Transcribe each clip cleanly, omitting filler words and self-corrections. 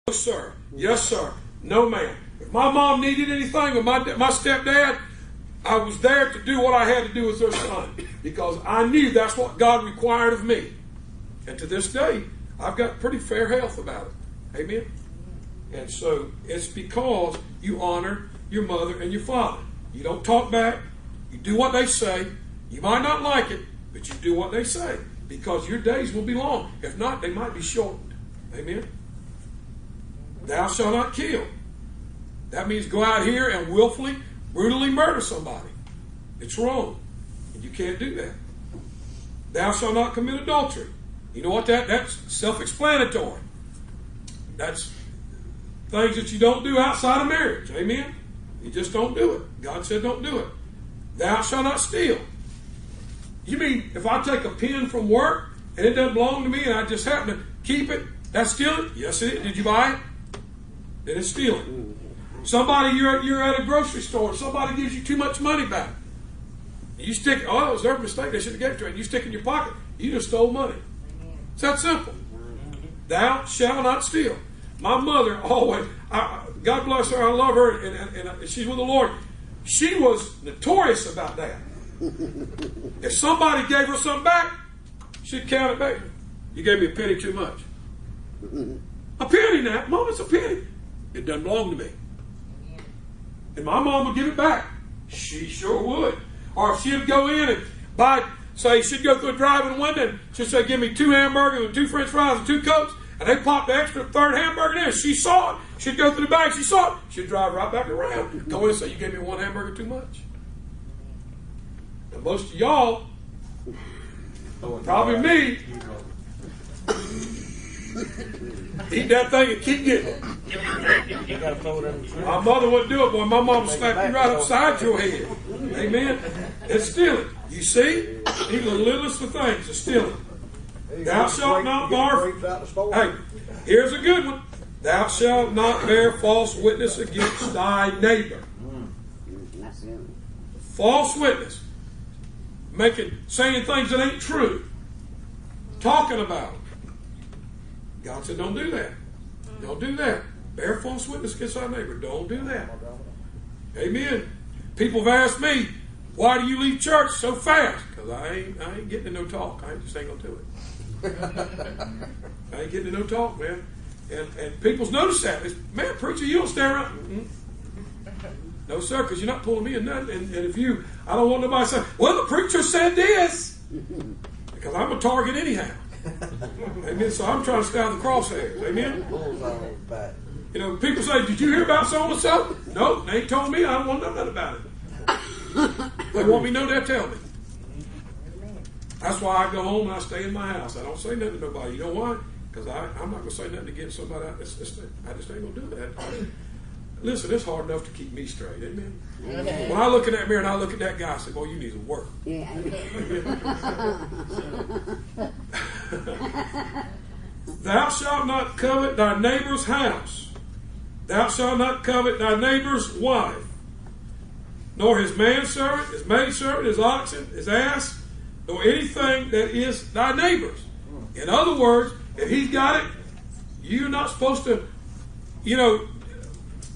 No, sir. Yes, sir. No, ma'am. If my mom needed anything with my stepdad, I was there to do what I had to do as their son because I knew that's what God required of me. And to this day, I've got pretty fair health about it. Amen? And so it's because you honor your mother and your father. You don't talk back. You do what they say. You might not like it, but you do what they say because your days will be long. If not, they might be shortened. Amen? Thou shalt not kill. That means go out here and willfully, brutally murder somebody. It's wrong. And you can't do that. Thou shalt not commit adultery. You know what that's self-explanatory. That's things that you don't do outside of marriage. Amen? You just don't do it. God said don't do it. Thou shalt not steal. You mean if I take a pen from work and it doesn't belong to me and I just happen to keep it, that's stealing? Yes, it is. Did you buy it? Then it's stealing. Somebody, you're at a grocery store, somebody gives you too much money back. You stick, oh, that was their mistake, they should have given it to you. And you stick it in your pocket, you just stole money. It's that simple. Thou shalt not steal. My mother always, God bless her, I love her, and she's with the Lord. She was notorious about that. If somebody gave her something back, she'd count it back. You gave me a penny too much. A penny now. Mom, it's a penny. It doesn't belong to me. And my mom would give it back. She sure would. Or if she'd go in and buy, say, she'd go through a drive-in window and she'd say, give me 2 hamburgers and 2 French fries and 2 Cokes. And they popped the extra 3rd hamburger in. She saw it. She'd go through the bag. She saw it. She'd drive right back around. Go in and say, you gave me 1 hamburger too much. And most of y'all, probably me, eat that thing and keep getting it. My mother wouldn't do it, boy. My mom would slap you right upside your head. Amen? It's stealing. You see? Even the littlest of things are stealing. Thou shalt not borrow. Hey, here's a good one. Thou shalt not bear false witness against thy neighbor. False witness. Saying things that ain't true. Talking about them. God said, don't do that. Don't do that. Bear false witness against our neighbor. Don't do that. Amen. People have asked me, why do you leave church so fast? Because I ain't getting to no talk. I just ain't going to do it. I ain't getting to no talk, man. And people's noticed that. Man, preacher, you don't stay around. Mm-hmm. No, sir, because you're not pulling me in nothing. And if you, I don't want nobody to say, well, the preacher said this. Because I'm a target anyhow. Amen. So I'm trying to stay out of the crosshairs. Amen. You know, people say, did you hear about so and so? No, they ain't told me. I don't want to know nothing about it. They want me to know, they'll tell me. That's why I go home and I stay in my house. I don't say nothing to nobody. You know why? Because I'm not going to say nothing against somebody. I just ain't going to do that. Listen, it's hard enough to keep me straight. Amen. When I look in that mirror and I look at that guy, I say, boy, you need to work. Yeah. Thou shalt not covet thy neighbor's house. Thou shalt not covet thy neighbor's wife, nor his manservant, his maidservant, his oxen, his ass, nor anything that is thy neighbor's. In other words, if he's got it, you're not supposed to,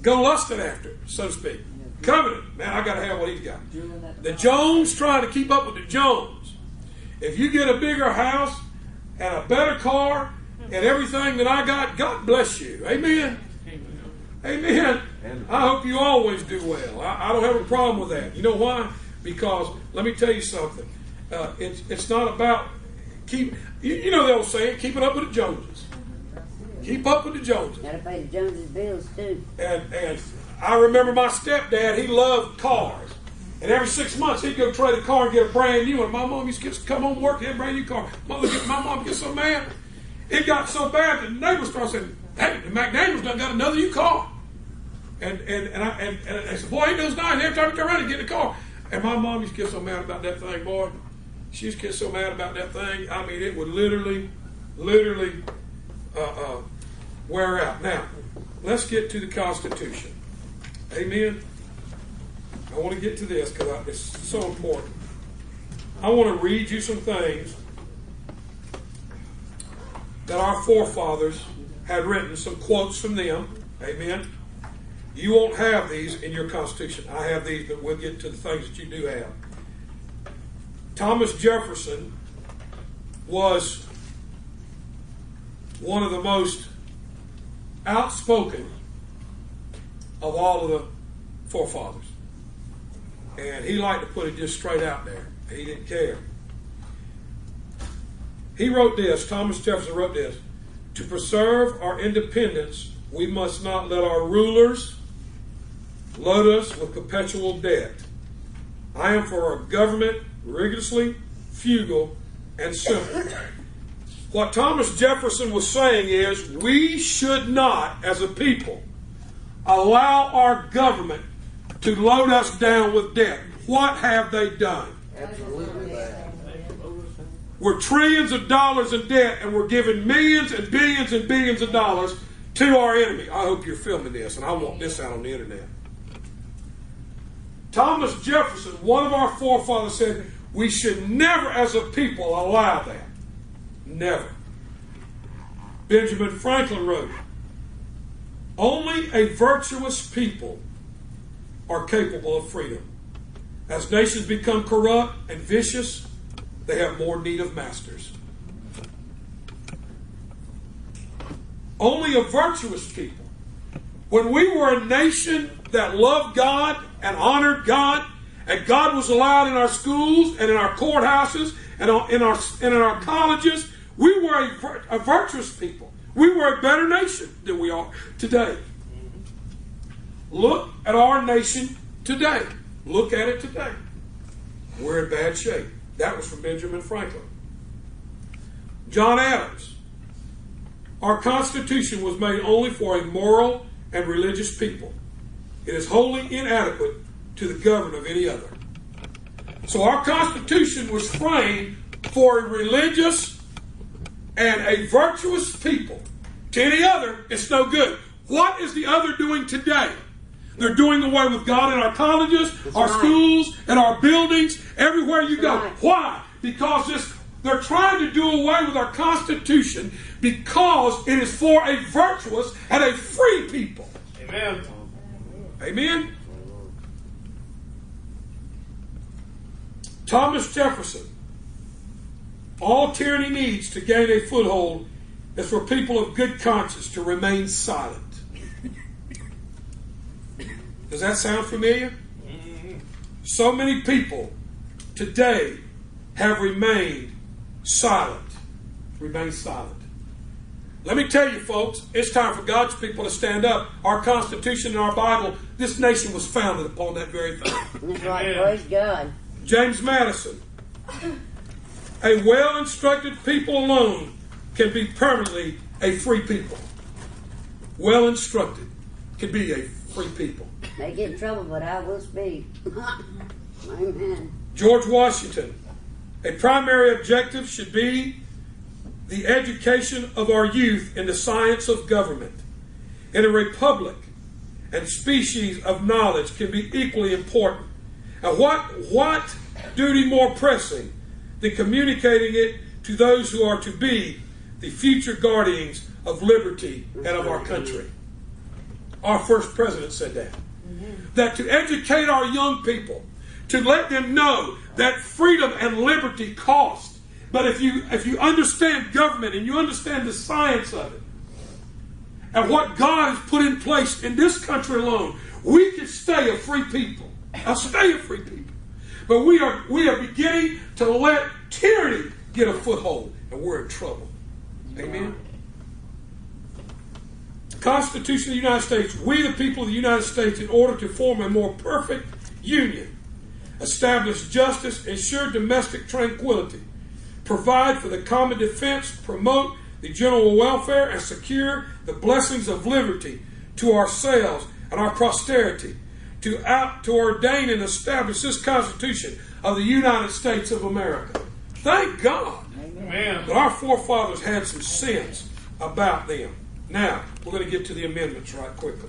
go lusting after it, so to speak. Coveting. Man, I got to have what he's got. The Jones trying to keep up with the Jones. If you get a bigger house and a better car and everything that I got, God bless you. Amen. Amen. I hope you always do well. I don't have a problem with that. You know why? Because, let me tell you something. It's not about you know the old saying, keeping up with the Joneses. Keep up with the Joneses. Gotta pay the Joneses' bills too. And I remember my stepdad, he loved cars. And every 6 months he'd go trade a car and get a brand new one. My mom used to come home from work and get a brand new car. My mom gets so mad. It got so bad that the neighbors started saying, hey, the McDaniels done got another new car. And I said, boy, ain't those nice. Every time I turn around and get in the car. And my mom used to get so mad about that thing, boy. She used to get so mad about that thing. I mean, it would literally wear out. Now, let's get to the Constitution. Amen. I want to get to this because it's so important. I want to read you some things that our forefathers had written some quotes from them. Amen. You won't have these in your Constitution. I have these, but we'll get to the things that you do have. Thomas Jefferson was one of the most outspoken of all of the forefathers. And he liked to put it just straight out there. He didn't care. He wrote this, Thomas Jefferson wrote this: to preserve our independence, we must not let our rulers load us with perpetual debt. I am for a government rigorously frugal and simple. What Thomas Jefferson was saying is, we should not, as a people, allow our government to load us down with debt. What have they done? Absolutely. We're trillions of dollars in debt, and we're giving millions and billions of dollars to our enemy. I hope you're filming this, and I want this out on the internet. Thomas Jefferson, one of our forefathers, said we should never as a people allow that. Never. Benjamin Franklin wrote, only a virtuous people are capable of freedom. As nations become corrupt and vicious, they have more need of masters. Only a virtuous people. When we were a nation that loved God and honored God, and God was allowed in our schools and in our courthouses and in our colleges, we were a virtuous people. We were a better nation than we are today. Look at our nation today. Look at it today. We're in bad shape. That was from Benjamin Franklin. John Adams. Our Constitution was made only for a moral and religious people. It is wholly inadequate to the government of any other. So our Constitution was framed for a religious and a virtuous people. To any other, it's no good. What is the other doing today? They're doing away with God in our colleges, our schools, and our buildings, everywhere you go. Why? Because they're trying to do away with our Constitution because it is for a virtuous and a free people. Amen. Amen? Thomas Jefferson. All tyranny needs to gain a foothold is for people of good conscience to remain silent. Does that sound familiar? So many people today have remained silent. Remain silent. Let me tell you, folks, it's time for God's people to stand up. Our Constitution and our Bible, this nation was founded upon that very thing. That's right, praise God. James Madison. A well-instructed people alone can be permanently a free people. Well-instructed can be a free people. They get in trouble, but I will speak. Amen. George Washington. A primary objective should be the education of our youth in the science of government. In a republic, and species of knowledge can be equally important. And what duty more pressing than communicating it to those who are to be the future guardians of liberty and of our country? Our first president said that. That to educate our young people, to let them know that freedom and liberty cost. But if you understand government and you understand the science of it, and what God has put in place in this country alone, we can stay a free people. I'll stay a free people. But we are beginning to let tyranny get a foothold, and we're in trouble. Amen. Constitution of the United States, we the people of the United States, in order to form a more perfect union, establish justice, ensure domestic tranquility, provide for the common defense, promote the general welfare, and secure the blessings of liberty to ourselves and our posterity, to ordain and establish this Constitution of the United States of America. Thank God. Amen. But our forefathers had some sense about them. Now, we're going to get to the amendments right quickly.